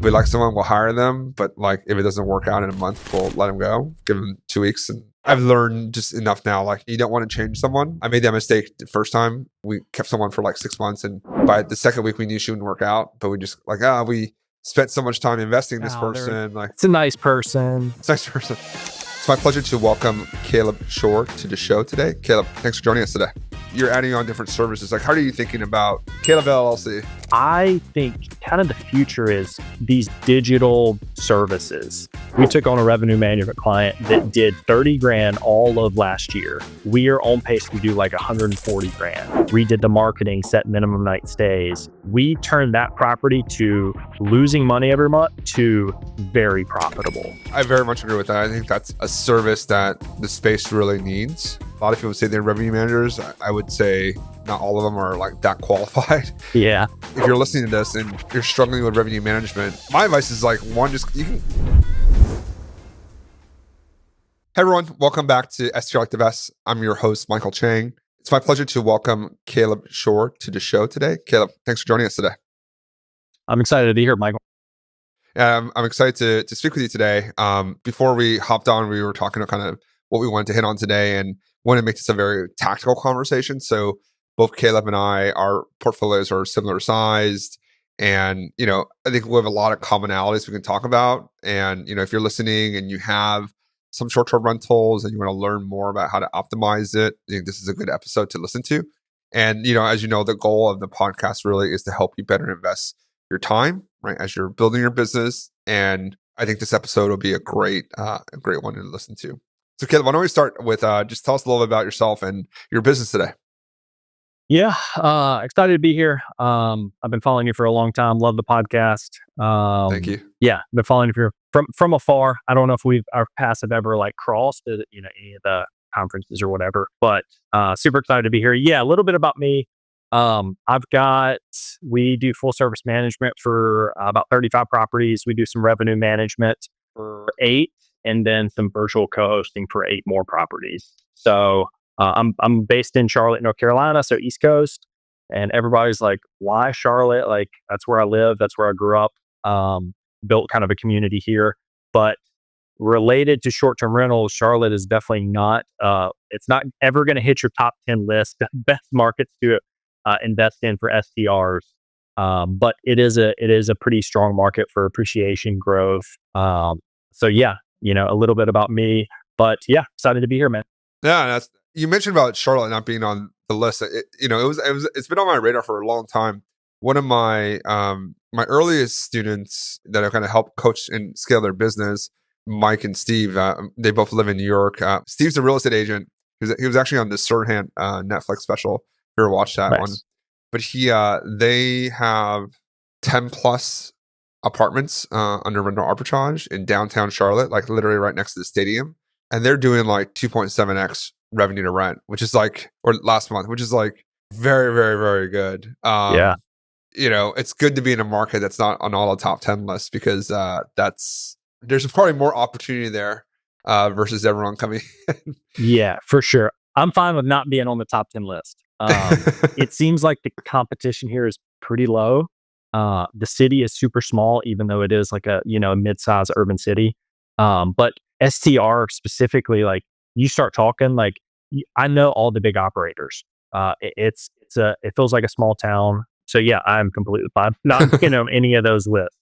we like someone, we'll hire them. But like, if it doesn't work out in a month, we'll let them go, give them 2 weeks. And I've learned just enough now. Like, you don't want to change someone. I made that mistake the first time. We kept someone for like 6 months, and by the second week, we knew she wouldn't work out. But we just like, we spent so much time investing in this person. Like, it's a nice person. It's a nice person. It's my pleasure to welcome Caleb Shore to the show today. Caleb, thanks for joining us today. You're adding on different services. Like, how are you thinking about Caleb LLC? I think kind of the future is these digital services. We took on a revenue management client that did 30 grand all of last year. We are on pace to do like 140 grand. We did the marketing, set minimum night stays. We turned that property to losing money every month to very profitable. I very much agree with that. I think that's a service that the space really needs. A lot of people say they're revenue managers. I would say not all of them are like that qualified. Yeah. If you're listening to this and you're struggling with revenue management, my advice is like, you can. Hey everyone, welcome back to STR Like the Best. I'm your host, Michael Chang. It's my pleasure to welcome Caleb Shore to the show today. Caleb, thanks for joining us today. I'm excited to be here, Michael. I'm excited to speak with you today. Before we hopped on, we were talking about kind of what we wanted to hit on today, and want to make this a very tactical conversation. So both Caleb and I, our portfolios are similar sized, and I think we have a lot of commonalities we can talk about. And if you're listening and you have some short-term rentals and you want to learn more about how to optimize it, I think this is a good episode to listen to. And as you know, the goal of the podcast really is to help you better invest your time, right, as you're building your business. And I think this episode will be a great one to listen to. So Caleb, why don't we start with just tell us a little bit about yourself and your business today. Yeah, excited to be here. I've been following you for a long time. Love the podcast. Thank you. Yeah, been following you from afar. I don't know if our paths have ever like crossed at any of the conferences or whatever, but super excited to be here. Yeah, a little bit about me. We do full service management for about 35 properties. We do some revenue management for 8, and then some virtual co-hosting for 8 more properties. So I'm based in Charlotte, North Carolina, so East Coast, and everybody's like, why Charlotte? Like, that's where I live. That's where I grew up. Built kind of a community here, but related to short-term rentals, Charlotte is definitely not, it's not ever going to hit your top 10 list, best markets to invest in for STRs. But it is a pretty strong market for appreciation growth. So yeah, a little bit about me, but yeah, excited to be here, man. Yeah, you mentioned about Charlotte not being on the list. It's been on my radar for a long time. One of my my earliest students that I kind of helped coach and scale their business, Mike and Steve, they both live in New York. Steve's a real estate agent. He was actually on the Sirhan Netflix special. If you ever watched that one, but they have 10 plus apartments under rental arbitrage in downtown Charlotte, like literally right next to the stadium. And they're doing like 2.7x revenue to rent, which is like, or last month, which is like very, very, very good. Yeah. It's good to be in a market that's not on all the top 10 lists, because there's probably more opportunity there versus everyone coming in. Yeah, for sure. I'm fine with not being on the top 10 list. It seems like the competition here is pretty low. The city is super small, even though it is like a mid-sized urban city. But STR specifically, like, you start talking, like, I know all the big operators. It feels like a small town. So yeah, I'm completely fine not any of those lists.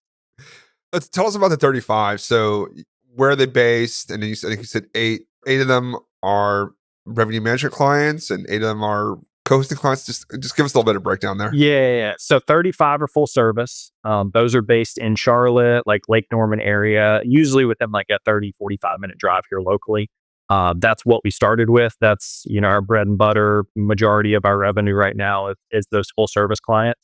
Let's tell us about the 35. So where are they based? And I think you said 8 of them are revenue management clients and 8 of them are co-hosting clients. Just give us a little bit of breakdown there. Yeah. So 35 are full service. Those are based in Charlotte, like Lake Norman area, usually within like a 30, 45 minute drive here locally. That's what we started with. That's, our bread and butter. Majority of our revenue right now is those full service clients.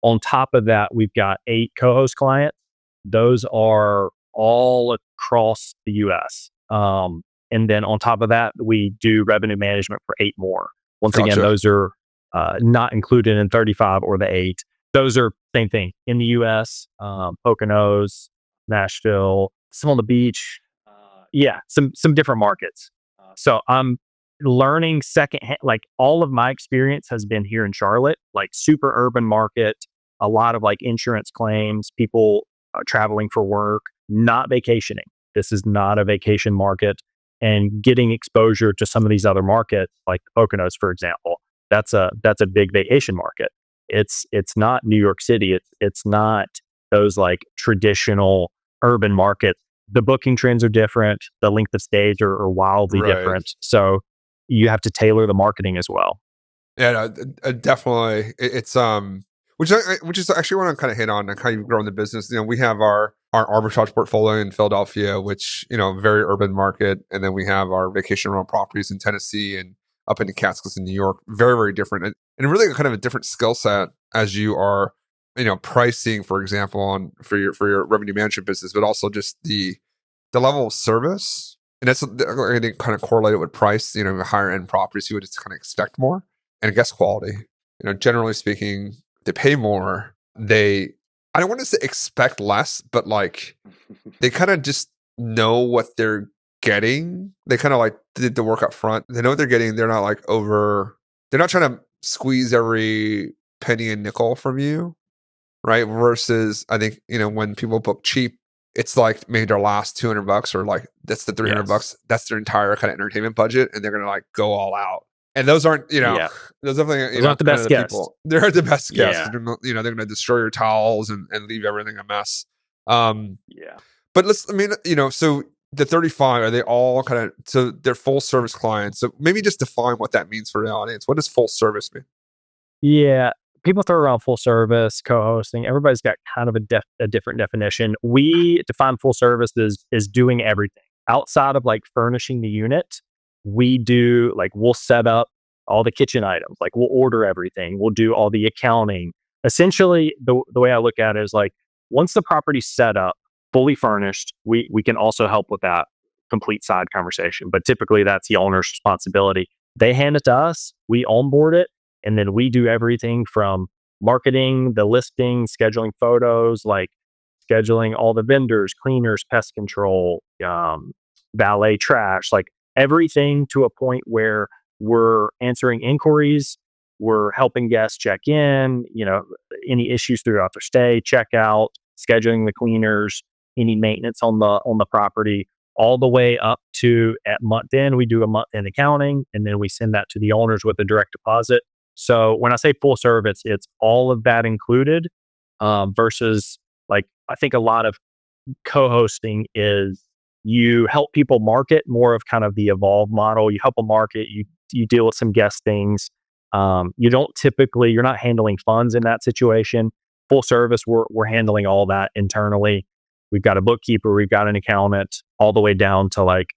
On top of that, we've got 8 co-host clients. Those are all across the US. And then on top of that, we do revenue management for 8 more. Once again, those are not included in 35 or the 8. Those are same thing in the US, Poconos, Nashville, some on the beach. Some different markets. So I'm learning secondhand, like all of my experience has been here in Charlotte, like super urban market, a lot of like insurance claims, people traveling for work, not vacationing. This is not a vacation market. And getting exposure to some of these other markets, like the Poconos, for example, that's a big vacation market. It's not New York City. It's not those like traditional urban markets. The booking trends are different. The length of stays are wildly Right. different. So you have to tailor the marketing as well. Yeah, no, definitely. Which is actually what I kind of hit on, like how you've grown the business. We have our arbitrage portfolio in Philadelphia, which very urban market, and then we have our vacation rental properties in Tennessee and up in the Catskills in New York. Very, very different, and really kind of a different skill set as you are, pricing, for example, for your revenue management business, but also just the level of service. And that's I think kind of correlated with price. Higher end properties, you would just kind of expect more, and guest quality. Generally speaking, they pay more. I don't want to say expect less, but like they kind of just know what they're getting. They kind of like did the work up front. They know what they're getting. They're not like they're not trying to squeeze every penny and nickel from you, right? Versus I think, when people book cheap, it's like maybe their last $200 or like that's the $300. Yes. That's their entire kind of entertainment budget, and they're gonna like go all out. And those aren't, Yeah. those definitely, Those aren't the kind of best the guests. people. They're the best guests. Yeah. They're going to destroy your towels and leave everything a mess. Yeah. But so the 35, are they all kind of, so they're full service clients. So maybe just define what that means for the audience. What does full service mean? Yeah. People throw around full service, co-hosting. Everybody's got kind of a different definition. We define full service as doing everything outside of like furnishing the unit. We do like, we'll set up all the kitchen items, like we'll order everything, we'll do all the accounting. Essentially, the way I look at it is like, once the property's set up, fully furnished, we can also help with that complete side conversation. But typically that's the owner's responsibility. They hand it to us, we onboard it, and then we do everything from marketing, the listing, scheduling photos, like scheduling all the vendors, cleaners, pest control, valet, trash, like everything to a point where we're answering inquiries, we're helping guests check in, any issues throughout their stay, check out, scheduling the cleaners, any maintenance on the property, all the way up to at month end. We do a month end accounting, and then we send that to the owners with a direct deposit. So when I say full service, it's all of that included, versus like I think a lot of co-hosting is you help people market, more of kind of the evolve model. You help them market, you deal with some guest things. You're not handling funds in that situation. Full service, we're handling all that internally. We've got a bookkeeper, we've got an accountant, all the way down to like,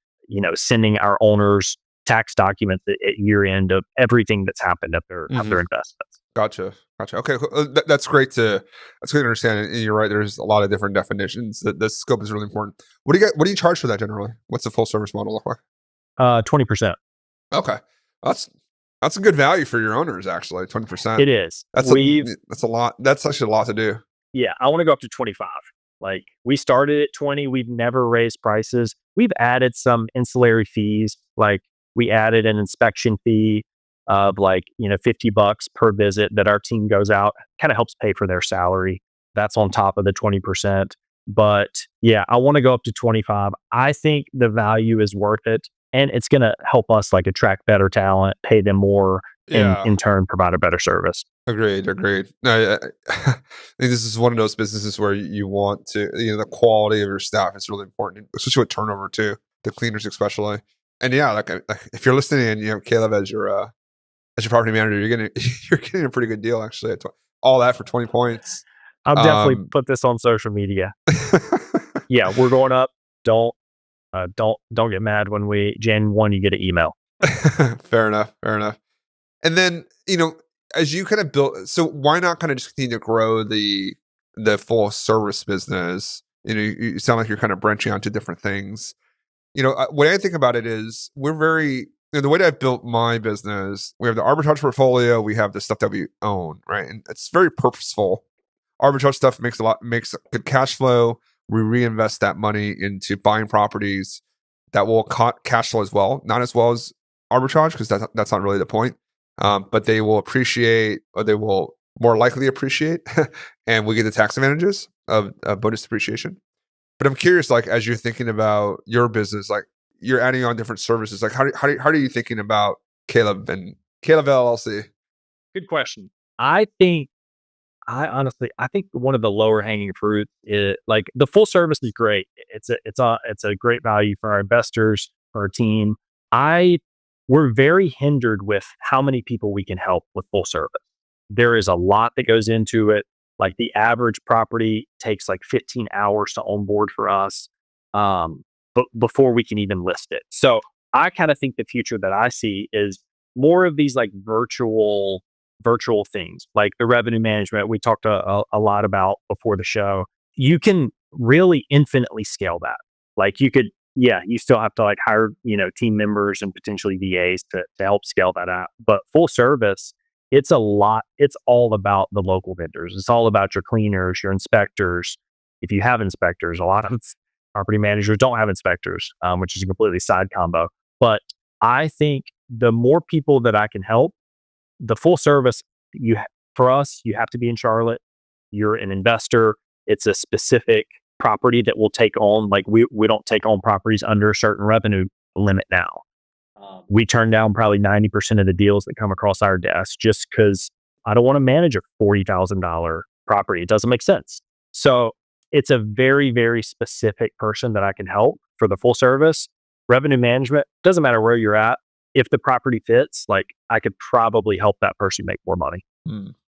sending our owners tax documents at year end of everything that's happened at their investments. Gotcha. Okay, cool. That's great to understand. And you're right. There's a lot of different definitions. The scope is really important. What do you charge for that generally? What's the full service model look like? 20%. Okay, that's a good value for your owners. Actually, 20%. It is. That's a lot. That's actually a lot to do. Yeah, I want to go up to 25. Like we started at 20. We've never raised prices. We've added some ancillary fees. Like we added an inspection fee of like, $50 per visit that our team goes out, kind of helps pay for their salary. That's on top of the 20%. But yeah, I want to go up to 25. I think the value is worth it. And it's going to help us like attract better talent, pay them more, and in turn provide a better service. Agreed. No, I think this is one of those businesses where you want to, the quality of your staff is really important, especially with turnover too, the cleaners especially. And yeah, like if you're listening and you have Caleb as your property manager, you're getting a pretty good deal actually. All that for 20 points. I'll definitely put this on social media. Yeah, we're going up. Don't get mad when Jan 1 you get an email. Fair enough. And then, as you kind of build, so why not kind of just continue to grow the full service business? You sound like you're kind of branching out to different things. What I think about it is we're very, the way that I've built my business, we have the arbitrage portfolio, we have the stuff that we own, right? And it's very purposeful. Arbitrage stuff makes good cash flow. We reinvest that money into buying properties that will cash flow as well, not as well as arbitrage, because that's not really the point. But they will appreciate, or they will more likely appreciate, and we get the tax advantages. of bonus depreciation. But I'm curious, like, as you're thinking about your business, like you're adding on different services, like how are you thinking about Caleb and Caleb LLC? Good question. I think I think one of the lower hanging fruit is like the full service is great. It's a great value for our investors, for our team. I We're very hindered with how many people we can help with full service. There is a lot that goes into it. Like the average property takes like 15 hours to onboard for us, but before we can even list it. So I kind of think the future that I see is more of these like virtual things like the revenue management we talked a lot about before the show. You can really infinitely scale that. Like you could, yeah, you still have to like hire, team members and potentially VAs to help scale that out. But full service, it's a lot. It's all about the local vendors. It's all about your cleaners, your inspectors. If you have inspectors, a lot of property managers don't have inspectors, which is a completely side combo. But I think the more people that I can help, the full service, for us, you have to be in Charlotte. You're an investor. It's a specific property that we'll take on. Like we don't take on properties under a certain revenue limit now. We turn down probably 90% of the deals that come across our desk just because I don't want to manage a $40,000 property. It doesn't make sense. So it's a very, very specific person that I can help for the full service. Revenue management, doesn't matter where you're at. If the property fits, like I could probably help that person make more money.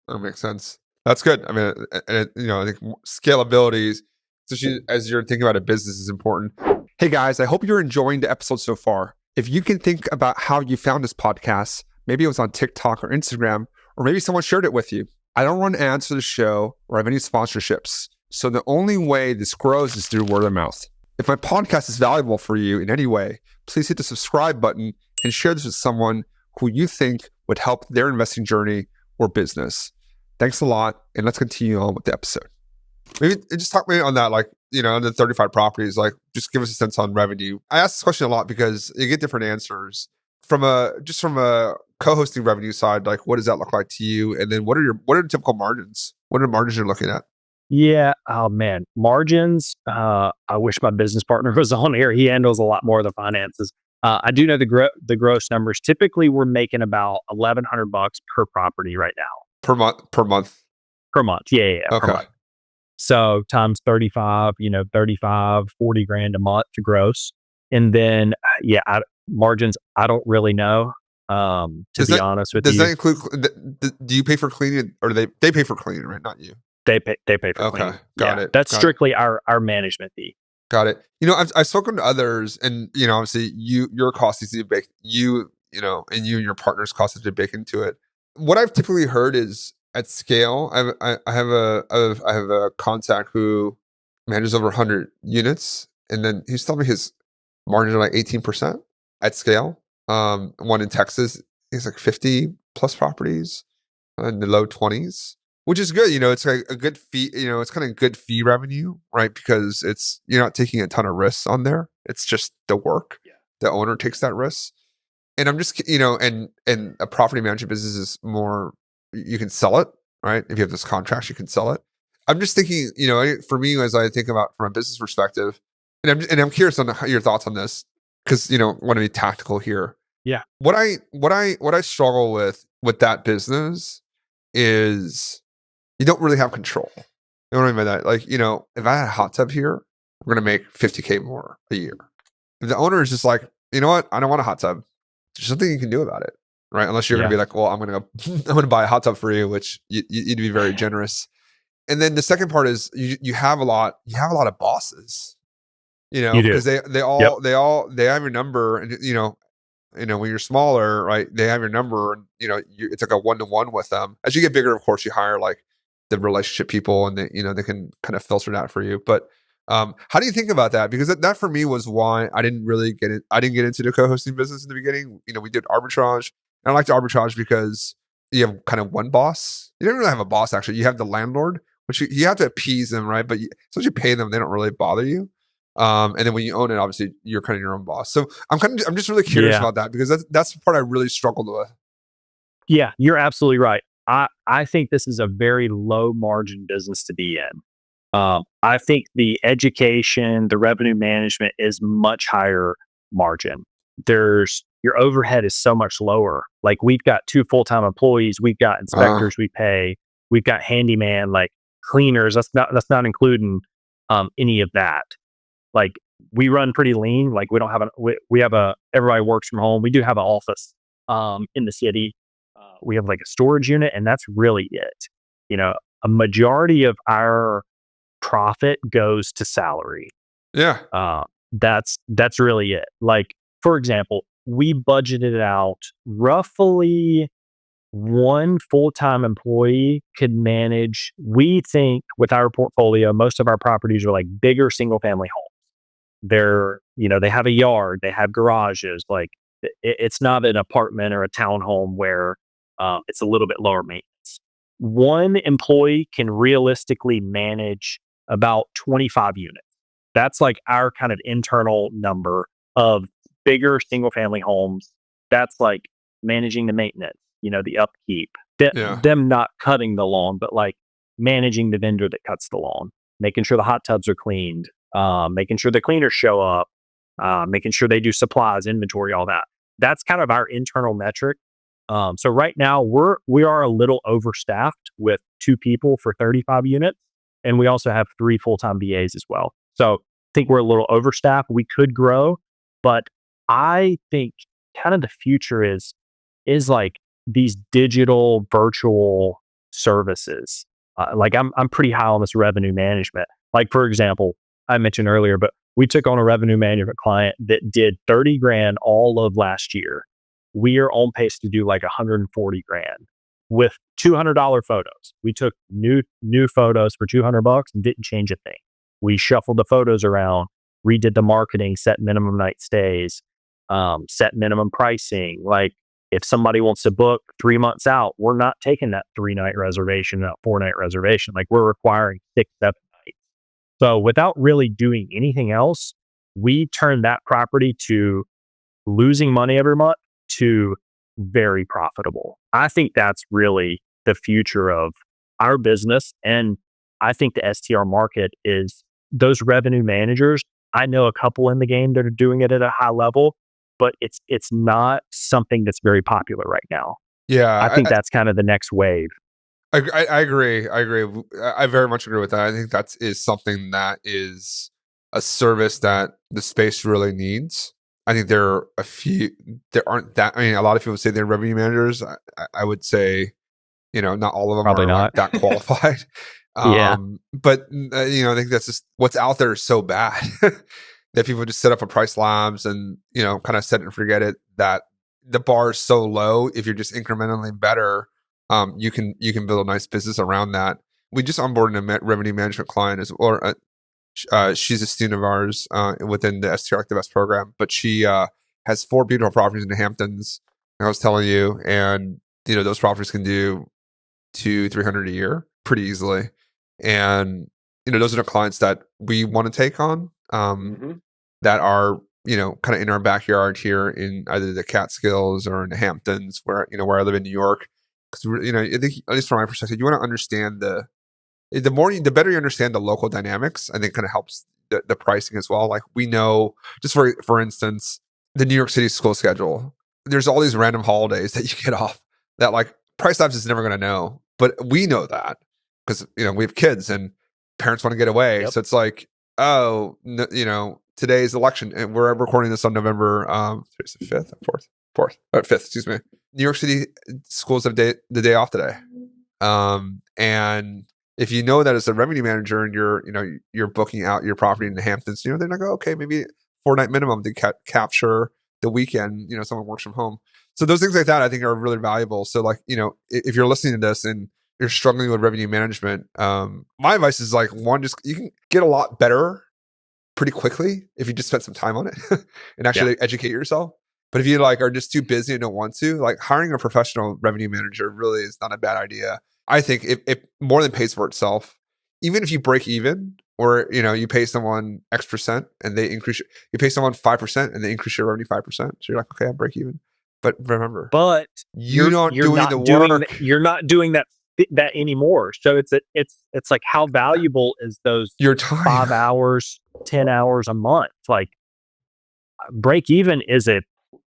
That makes sense. That's good. I mean, I think scalability, especially as you're thinking about a business, is important. Hey guys, I hope you're enjoying the episode so far. If you can think about how you found this podcast, maybe it was on TikTok or Instagram, or maybe someone shared it with you. I don't run ads for the show or have any sponsorships. So the only way this grows is through word of mouth. If my podcast is valuable for you in any way, please hit the subscribe button and share this with someone who you think would help their investing journey or business. Thanks a lot, and let's continue on with the episode. Maybe just talk me on that, like, on the 35 properties, like just give us a sense on revenue. I ask this question a lot because you get different answers from a co-hosting revenue side. Like, what does that look like to you? And then what are the typical margins? What are the margins you're looking at? Yeah. Oh man, margins. I wish my business partner was on here. He handles a lot more of the finances. I do know the gross numbers. Typically, we're making about $1,100 per property right now. Per month. Per month. Yeah. Okay. Per month. So times 35, 35, 40 grand a month to gross. And then, margins, I don't really know, to be honest with you. Does that include, do you pay for cleaning, or they pay for cleaning, right? Not you. They pay for cleaning. Okay. Got it. That's strictly our management fee. Got it. I've spoken to others, and obviously your cost is to bake, and you and your partner's cost is to bake into it. What I've typically heard is at scale, I have a contact who manages over 100 units, and then he's telling me his margin are like 18% at scale. One in Texas, he's like 50 plus properties in the low 20s. Which is good, it's like a good fee, it's kind of good fee revenue, right? Because you're not taking a ton of risks on there. It's just the work. Yeah. The owner takes that risk. And I'm just, and a property management business is more, you can sell it, right? If you have this contract, you can sell it. I'm just thinking, for me, as I think about from a business perspective, and I'm curious on your thoughts on this, because, want to be tactical here. Yeah. What I struggle with that business is, you don't really have control. You know what I mean by that? Like, if I had a hot tub here, we're going to make $50K more a year. If the owner is just like, you know what? I don't want a hot tub. There's something you can do about it, right? Unless you're going to be like, well, I'm going to buy a hot tub for you, which you'd be very generous. And then the second part is you have a lot of bosses, because they all have your number, and when you're smaller, right? They have your number, and it's like a 1-to-1 with them. As you get bigger, of course, you hire like the relationship people, and they can kind of filter that for you. But how do you think about that? Because that for me was why I didn't really get it. I didn't get into the co-hosting business in the beginning. We did arbitrage, and I liked arbitrage because you have kind of one boss. You don't really have a boss, actually. You have the landlord, which you have to appease them, right? But as long as you pay them, they don't really bother you. And then when you own it, obviously you're kind of your own boss. So I'm just really curious about that, because that's the part I really struggled with. Yeah, you're absolutely right. I think this is a very low margin business to be in. I think the education, the revenue management is much higher margin. There's your overhead is so much lower. Like we've got 2 full-time employees, we've got Uh, inspectors we pay, we've got handyman, like cleaners. That's not including any of that. Like we run pretty lean. Like we don't have we have a everybody works from home. We do have an office in the city. We have like a storage unit, and that's really it. You know, a majority of our profit goes to salary. yeah. That's really it. Like, for example, we budgeted out roughly one full-time employee could manage. We think with our portfolio, most of our properties are like bigger single family homes. They have a yard, they have garages. Like it's not an apartment or a townhome where it's a little bit lower maintenance. One employee can realistically manage about 25 units. That's like our kind of internal number of bigger single family homes. That's like managing the maintenance, the upkeep, Yeah. them not cutting the lawn, but like managing the vendor that cuts the lawn, making sure the hot tubs are cleaned, making sure the cleaners show up, making sure they do supplies, inventory, all that. That's kind of our internal metric. So right now we are a little overstaffed with 2 people for 35 units, and we also have 3 full-time VAs as well. So I think we're a little overstaffed. We could grow, but I think kind of the future is like these digital virtual services. Like I'm pretty high on this revenue management. Like for example, I mentioned earlier, but we took on a revenue management client that did 30 grand all of last year. We are on pace to do like 140 grand with $200 photos. We took new photos for $200 and didn't change a thing. We shuffled the photos around, redid the marketing, set minimum night stays, set minimum pricing. Like if somebody wants to book 3 months out, we're not taking that 3-night reservation, that 4-night reservation. Like we're requiring 6, 7 nights. So without really doing anything else, we turned that property to losing money every month to very profitable. I think that's really the future of our business. And I think the STR market is those revenue managers. I know a couple in the game that are doing it at a high level, but it's not something that's very popular right now. I Yeah. think that's kind of the next wave. I agree. I agree. I very much agree with that. I think that is something that is a service that the space really needs. I think there aren't that, I mean, a lot of people say they're revenue managers. I would say, not all of them Probably are like not. that qualified. Yeah. But, I think that's just what's out there is so bad that people just set up a price labs and, kind of set it and forget it, that the bar is so low. If you're just incrementally better, you can build a nice business around that. We just onboarded a revenue management client she's a student of ours within the STR Like the Best program, but she has 4 beautiful properties in the Hamptons. I was telling you, and those properties can do 200-300 a year pretty easily, and those are the clients that we want to take on, that are kind of in our backyard here in either the Catskills or in the Hamptons, where I live in New York. Because I think, at least from my perspective, you want to understand the better you understand the local dynamics. I think kind of helps the pricing as well. Like we know, just for instance, the New York City school schedule. There's all these random holidays that you get off that like Price Labs is never going to know, but we know that because we have kids and parents want to get away. Yep. So it's like, oh, today's election, and we're recording this on November today's the 5th, 5th, excuse me. New York City schools have the day off today, and if you know that as a revenue manager and you're booking out your property in the Hamptons, they're not go, okay, maybe 4-night minimum to capture the weekend. Someone works from home, so those things like that I think are really valuable. So like if you're listening to this and you're struggling with revenue management, my advice is like, one, just you can get a lot better pretty quickly if you just spend some time on it and actually educate yourself. But if you like are just too busy and don't want to, like hiring a professional revenue manager really is not a bad idea. I think it more than pays for itself. Even if you break even, or you pay someone X% and they increase, you pay someone 5% and they increase your revenue 5%. So you're like, okay, I break even. But remember, But you're not doing the doing work. you're not doing that that anymore. So it's like, how valuable is those Your time. 5 hours, 10 hours a month? Like, break even is a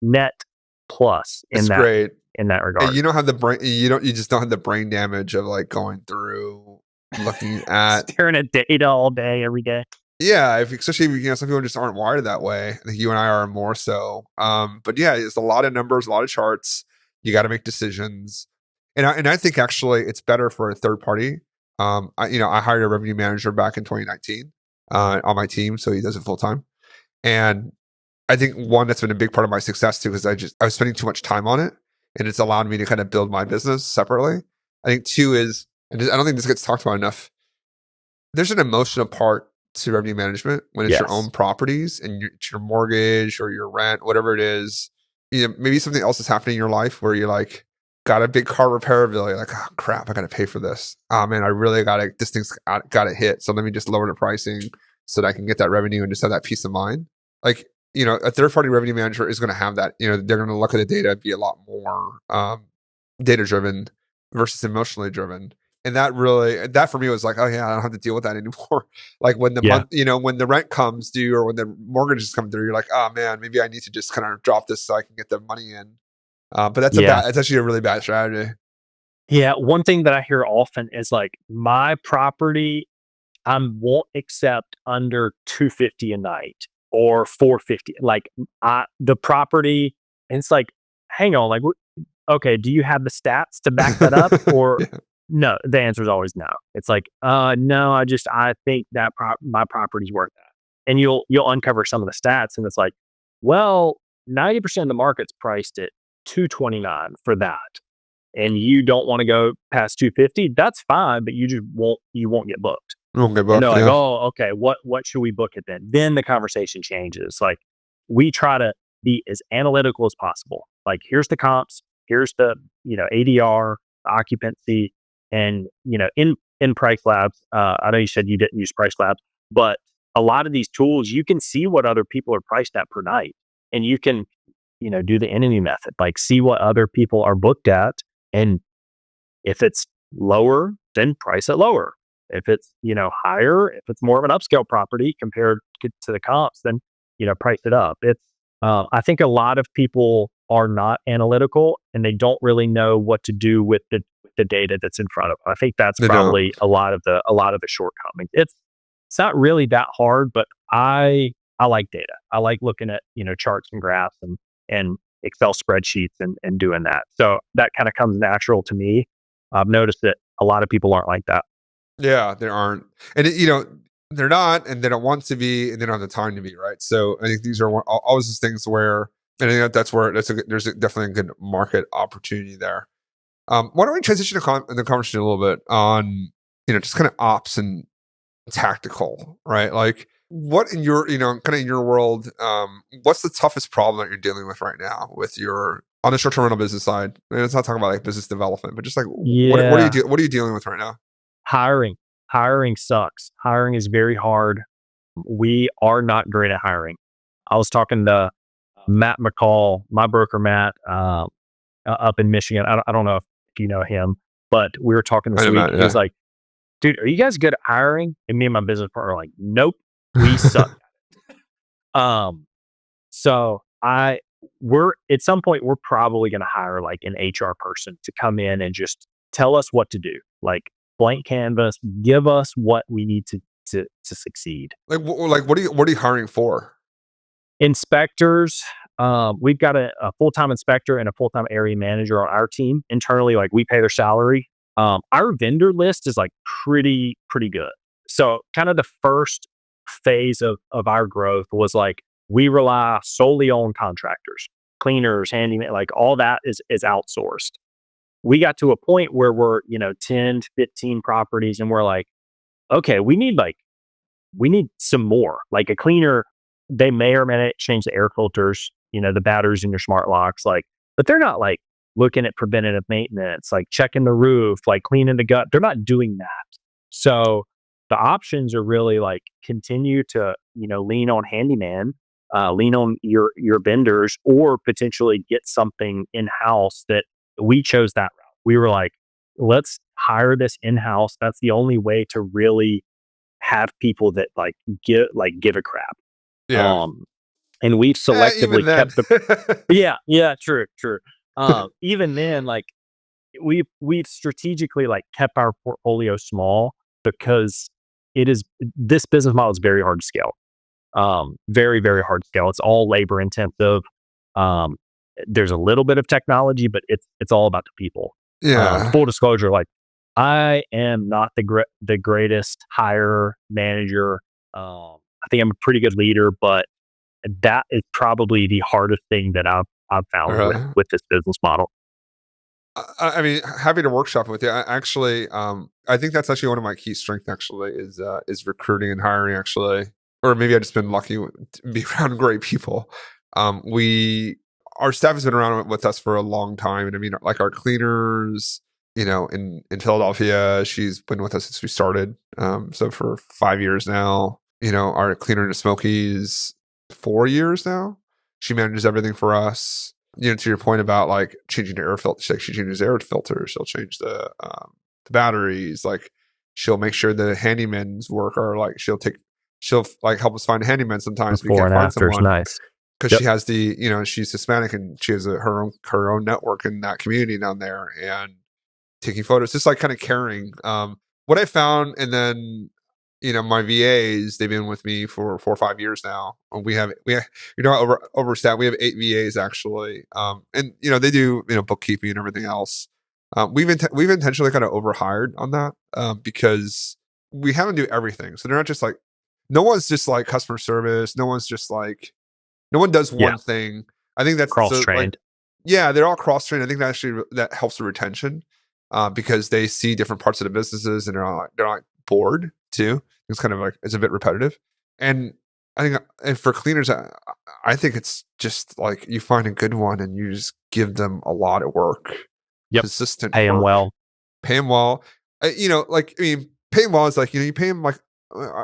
net plus It's in that great. And regard. you don't have the brain. You just don't have the brain damage of like going through looking at. Staring at data all day, every day. Yeah, especially if, some people just aren't wired that way. I think you and I are more so. But yeah, it's a lot of numbers, a lot of charts. You got to make decisions, and I think actually it's better for a third party. I hired a revenue manager back in 2019 on my team, so he does it full time. And I think one that's been a big part of my success too, because I was spending too much time on it, and it's allowed me to kind of build my business separately. I think two is, and I don't think this gets talked about enough. There's an emotional part to revenue management when it's your Yes. own properties and it's your mortgage or your rent, whatever it is. Maybe something else is happening in your life where you're like, got a big car repair bill. You're like, oh crap, I got to pay for this. Oh man, I really this thing's got to hit. So let me just lower the pricing so that I can get that revenue and just have that peace of mind. Like, a third party revenue manager is going to have that. They're going to look at the data, be a lot more data driven versus emotionally driven. And that for me was like, oh yeah, I don't have to deal with that anymore. Like when the Yeah. month, when the rent comes due or when the mortgages come through, you're like, oh man, maybe I need to just kind of drop this so I can get the money in. But that's Yeah. it's actually a really bad strategy. Yeah. One thing that I hear often is like, my property, I won't accept under 250 a night or 450. Like, the property, and it's like, hang on, like, okay, do you have the stats to back that up? Or Yeah. no? The answer is always no. It's like, no, I think that my property's worth that. And you'll uncover some of the stats, and it's like, well, 90% of the market's priced at 229 for that, and you don't want to go past 250. That's fine, but you won't get booked. Okay, And they're booked. like, Yeah. "Oh, okay. What should we book it then?" Then the conversation changes. Like, we try to be as analytical as possible. Like, here's the comps, here's the, ADR, occupancy, and, in Price Labs. I know you said you didn't use Price Labs, but a lot of these tools, you can see what other people are priced at per night, and you can, do the enemy method. Like, see what other people are booked at, and if it's lower, then price it lower. If it's, higher, if it's more of an upscale property compared to the comps, then, price it up. I think a lot of people are not analytical, and they don't really know what to do with the data that's in front of them. I think that's They don't. probably a lot of the shortcomings. It's not really that hard, but I like data. I like looking at, charts and graphs and Excel spreadsheets and doing that. So that kind of comes natural to me. I've noticed that a lot of people aren't like that. Yeah, there aren't, and they're not, and they don't want to be, and they don't have the time to be. Right. So I think these are always these things where, and I think that's where definitely a good market opportunity there. Why don't we transition the conversation a little bit on, just kind of ops and tactical, right? Like what in your, kind of in your world, what's the toughest problem that you're dealing with right now with your on the short-term rental business side? And it's not talking about like business development, but just like Yeah. what are you dealing with right now? Hiring. Hiring sucks. Hiring is very hard. We are not great at hiring. I was talking to Matt McCall, my broker Matt, up in Michigan. I don't know if you know him, but we were talking I this know, week. Matt, He's yeah. like, dude, are you guys good at hiring? And me and my business partner are like, nope, we suck. Um, so we're at some point we're probably going to hire like an HR person to come in and just tell us what to do. Like, blank canvas, give us what we need to succeed. Like what are you hiring for? Inspectors, we've got a full-time inspector and a full-time area manager on our team internally. Like, we pay their salary. Our vendor list is like pretty good. So kind of the first phase of our growth was like, we rely solely on contractors, cleaners, handyman, like all that is outsourced. We got to a point where we're, 10 to 15 properties, and we're like, okay, we need some more. Like, a cleaner, they may or may not change the air filters, the batteries in your smart locks, like, but they're not like looking at preventative maintenance, like checking the roof, like cleaning the gut. They're not doing that. So the options are really like, continue to, lean on handyman, lean on your vendors, or potentially get something in house. That we chose that route. We were like, let's hire this in-house. That's the only way to really have people that give a crap. Yeah. Um, and we've Even selectively then. kept the true, true. Even then, like we've strategically like kept our portfolio small because this business model is very hard to scale. Very, very hard to scale. It's all labor intensive. Um, there's a little bit of technology, but it's all about the people. Yeah. Full disclosure, like I am not the greatest hire manager. I think I'm a pretty good leader, but that is probably the hardest thing that I've found with Really. with this business model. I mean, happy to workshop with you. I think that's actually one of my key strengths. Actually, is recruiting and hiring. Actually, or maybe I've just been lucky to be around great people. We Our staff has been around with us for a long time, and I mean, like our cleaners, in Philadelphia, she's been with us since we started. So for 5 years now. Our cleaner in the Smokies, 4 years now. She manages everything for us. To your point about like changing the air filter, she changes air filters. She'll change the batteries. Like she'll make sure the handyman's work are like she'll like help us find a handyman sometimes if we Before can't and find after is someone nice. because Yep. she has she's Hispanic and she has her own network in that community down there and taking photos, just like kind of caring. What I found, and then my VAs, they've been with me for 4 or 5 years now. We have overstaffed. We have 8 VAs actually, and they do bookkeeping and everything else. We've intentionally kind of overhired on that because we have them do everything. So they're not just like no one's just like customer service. No one does Yeah. one thing. I think that's Cross so like trained. yeah, they're all cross trained. I think that helps the retention because they see different parts of the businesses and they're not bored too. It's kind of like it's a bit repetitive, and I think and for cleaners, I think it's just like you find a good one and you just give them a lot of work, Yep. consistent Pay them work, well. pay them well. Like I mean, pay them well is like you pay them like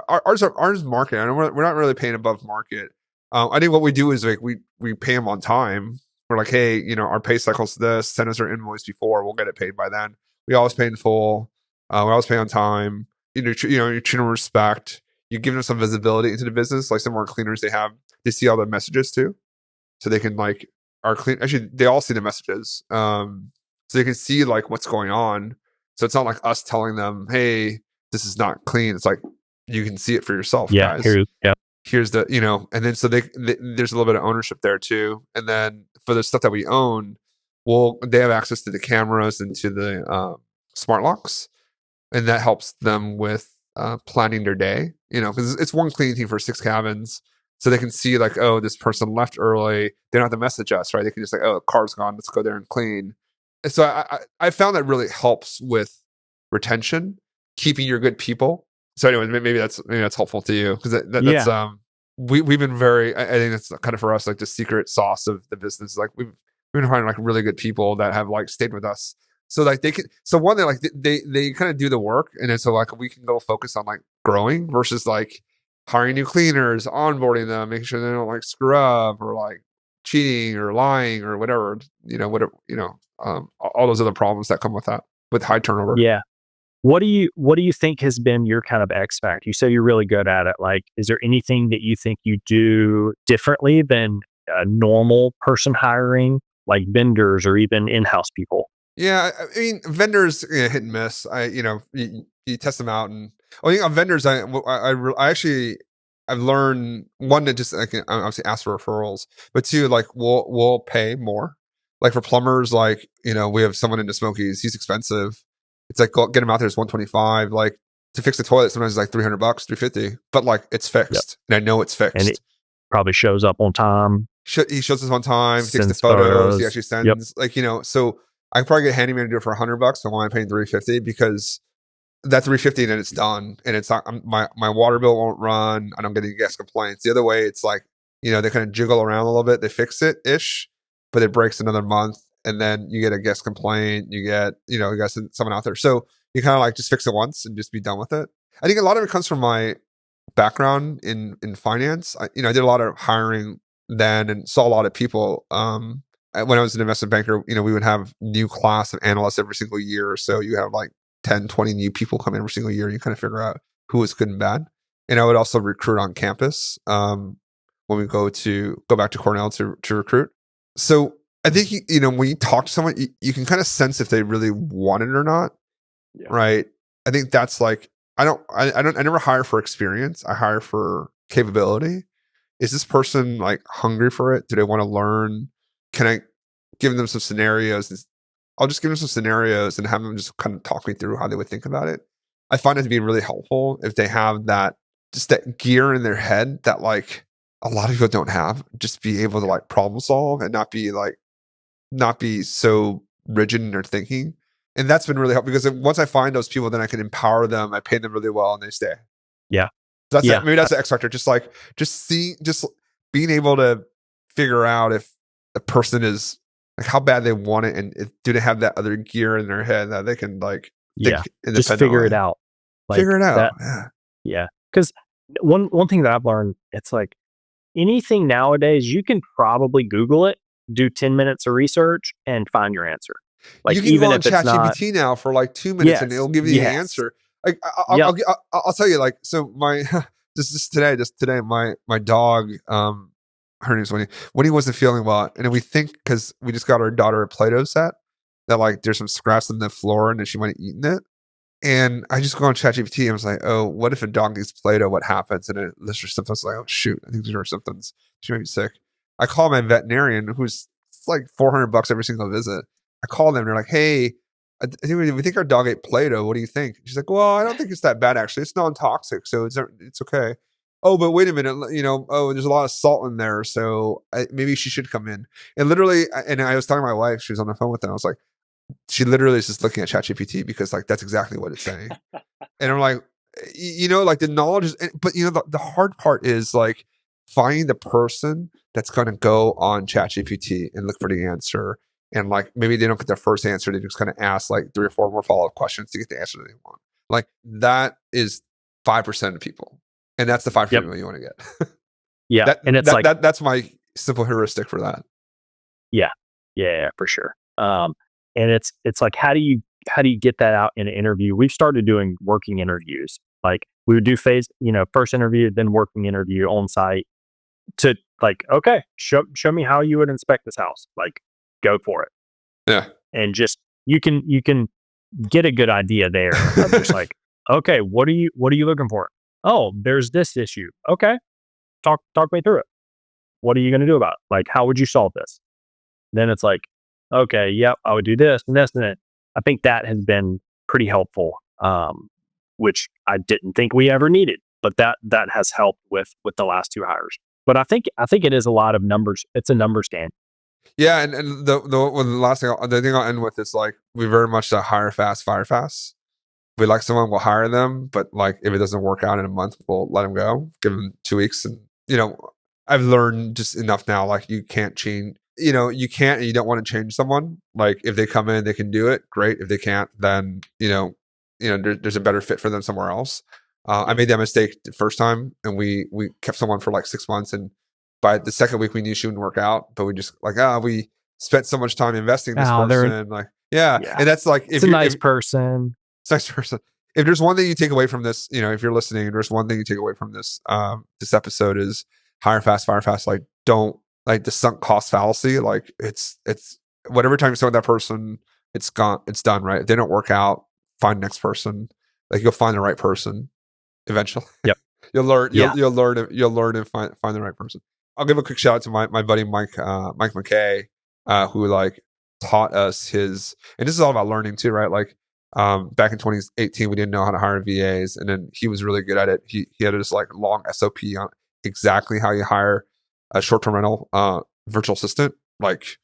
ours market. I know we're not really paying above market. I think what we do is like we pay them on time. We're like, hey, our pay cycle's this. Send us our invoice before. We'll get it paid by then. We always pay in full. We always pay on time. You treat them with respect. You give them some visibility into the business. Like some more cleaners, they see all the messages too, so they can like our clean. Actually, they all see the messages, so they can see like what's going on. So it's not like us telling them, hey, this is not clean. It's like you can see it for yourself, Yeah. guys. Here. Yep. Here's the and then so there's a little bit of ownership there too. And then for the stuff that we own, they have access to the cameras and to the smart locks, and that helps them with planning their day. Because it's one cleaning team for 6 cabins, so they can see like, oh, this person left early. They don't have to message us, right? They can just like, oh, the car's gone. Let's go there and clean. And so I found that really helps with retention, keeping your good people. So anyway, maybe that's helpful to you because that's Yeah. we've been I think that's kind of for us like the secret sauce of the business. Like we've been finding like really good people that have like stayed with us. So like one thing like they kind of do the work, and then so like we can go focus on like growing versus like hiring new cleaners, onboarding them, making sure they don't like screw up or like cheating or lying or whatever. All those other problems that come with that with high turnover. Yeah. What do you think has been your kind of X factor? You say you're really good at it. Like, is there anything that you think you do differently than a normal person hiring, like vendors or even in-house people? Yeah, I mean, vendors hit and miss. You test them out, and I think on vendors, I actually I've learned one to just like obviously ask for referrals, but two like we'll pay more. Like for plumbers, like we have someone in the Smokies. He's expensive. It's like get him out there. It's 125. Like to fix the toilet, sometimes it's like $300, 350. But like it's Yep. fixed, and I know it's And it fixed. probably shows up on time, He shows us on time. He takes the sends photos. He photos. actually Yep. sends so I can probably get a handyman to do it for $100. So why am I paying 350? Because that's 350 and then it's done, and it's not my water bill won't run. I don't get any guest complaints. The other way, it's like they kind of jiggle around a little bit. They fix it ish, but it breaks another month, and then you get a guest complaint. You get you got someone out there, so you kind of like just fix it once and just be done with it. I think a lot of it comes from my background in finance. I did a lot of hiring then and saw a lot of people. When I was an investment banker, we would have new class of analysts every single year or so. You have like 10, 20 new people come in every single year. You kind of figure out who is good and bad. And I would also recruit on campus when we go back to Cornell to recruit. So I think, when you talk to someone, you can kind of sense if they really want it or not. Yeah. Right. I think that's like, I never hire for experience. I hire for capability. Is this person like hungry for it? Do they want to learn? Can I give them some scenarios? I'll just give them some scenarios and have them just kind of talk me through how they would think about it. I find it to be really helpful if they have that gear in their head that like a lot of people don't have. Just be able to like problem solve and not be so rigid in their thinking. And that's been really helpful because once I find those people, then I can empower them. I pay them really well and they stay. Yeah. So that's it. Maybe that's the X factor. Just being able to figure out if a person is like how bad they want it and do they have that other gear in their head that they can like think just figure it out. Like figure it out. Yeah. Because one thing that I've learned, it's like anything nowadays, you can probably Google it, do 10 minutes of research and find your answer. Like you can even go on if it's not ChatGPT now for like 2 minutes and it'll give you the answer. Like I'll tell you, like, so my just today my dog, her name's Winnie. Winnie wasn't feeling well, and we think because we just got our daughter a Play-Doh set that like there's some scraps on the floor and then she might have eaten it. And I just go on ChatGPT and I was like, oh, what if a dog eats Play-Doh? What happens? And it lists her symptoms. Like, oh shoot, I think these are her symptoms. She might be sick. I call my veterinarian, who's like $400 every single visit. I call them. They're like, hey, I think we think our dog ate Play-Doh. What do you think? She's like, well, I don't think it's that bad actually. It's non-toxic, so it's okay. Oh, but wait a minute, there's a lot of salt in there, so maybe she should come in. And literally, and I was talking to my wife, she was on the phone with them. I was like, she literally is just looking at ChatGPT because like that's exactly what it's saying. And I'm like, like the knowledge is, but the hard part is like finding the person that's going to go on ChatGPT and look for the answer. And like maybe they don't get their first answer, they just kind of ask like 3 or 4 more follow-up questions to get the answer that they want. Like that is 5% of people. And that's the 5% people you want to get. Yeah. And it's that's my simple heuristic for that. Yeah, for sure. And it's like, how do you get that out in an interview? We've started doing working interviews. Like we would do first interview, then working interview on site to like, okay, show me how you would inspect this house. Like go for it. Yeah. And just, you can get a good idea there. Of just like, okay, what are you looking for? Oh, there's this issue. Okay. Talk me through it. What are you going to do about it? Like, how would you solve this? Then it's like, okay, yep, I would do this and this and that. I think that has been pretty helpful, which I didn't think we ever needed, but that has helped with the last 2 hires. But I think it is a lot of numbers. It's a numbers game. Yeah, and the thing I'll end with is like we very much hire fast, fire fast. If we like someone, we'll hire them, but like if it doesn't work out in a month, we'll let them go. Give them 2 weeks, and I've learned just enough now. Like you can't change. You can't and you don't want to change someone. Like if they come in, they can do it. Great. If they can't, then there's a better fit for them somewhere else. I made that mistake the first time, and we kept someone for like 6 months, and by the second week we knew she wouldn't work out. But we just like we spent so much time investing in this person. Like and that's like it's a nice person. It's a nice person. If there's one thing you take away from this, if you're listening, there's one thing you take away from this this episode is hire fast, fire fast. Like don't. Like the sunk cost fallacy, like it's whatever time you spend with that person, it's gone, it's done, right? If they don't work out, find the next person. Like you'll find the right person eventually. Yep. You'll learn and find the right person. I'll give a quick shout out to my buddy Mike McKay, who like taught us his, and this is all about learning too, right? Like back in 2018, we didn't know how to hire VAs, and then he was really good at it. He had this like long SOP on exactly how you hire a short-term rental virtual assistant, like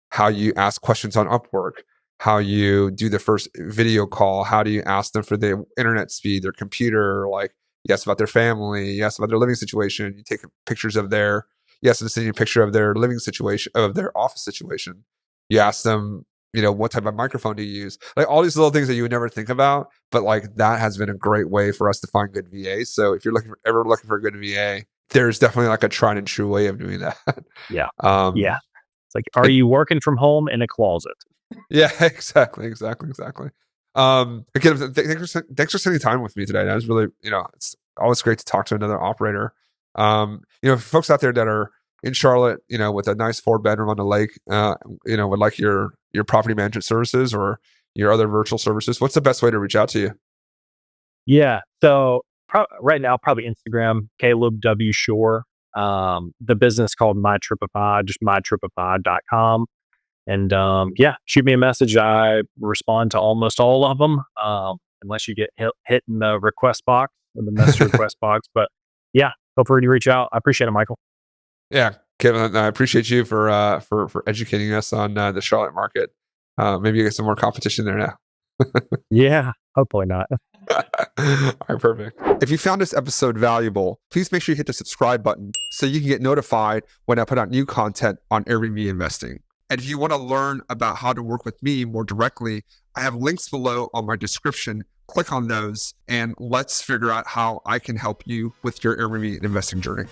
how you ask questions on Upwork, how you do the first video call, how do you ask them for their internet speed, their computer, like you ask about their family, you ask about their living situation, you take pictures of you ask them to send you a picture of their living situation, of their office situation. You ask them, what type of microphone do you use? Like all these little things that you would never think about, but like that has been a great way for us to find good VAs. So if you're ever looking for a good VA, there's definitely like a tried and true way of doing that. Yeah. It's like, are you working from home in a closet? Yeah, exactly. Again, thanks for spending time with me today. That was really, it's always great to talk to another operator. For folks out there that are in Charlotte, with a nice 4-bedroom on the lake, would like your property management services or your other virtual services, what's the best way to reach out to you? Yeah. So right now, probably Instagram, Caleb W. Shore. The business called MyTripify, just mytripify.com. And yeah, shoot me a message. I respond to almost all of them, unless you get hit in the request box or the message request box. But yeah, feel free to reach out. I appreciate it, Michael. Yeah, Kevin, I appreciate you for educating us on the Charlotte market. Maybe you get some more competition there now. Yeah, hopefully not. All right, perfect. If you found this episode valuable, please make sure you hit the subscribe button so you can get notified when I put out new content on Airbnb investing. And if you want to learn about how to work with me more directly, I have links below on my description. Click on those and let's figure out how I can help you with your Airbnb investing journey.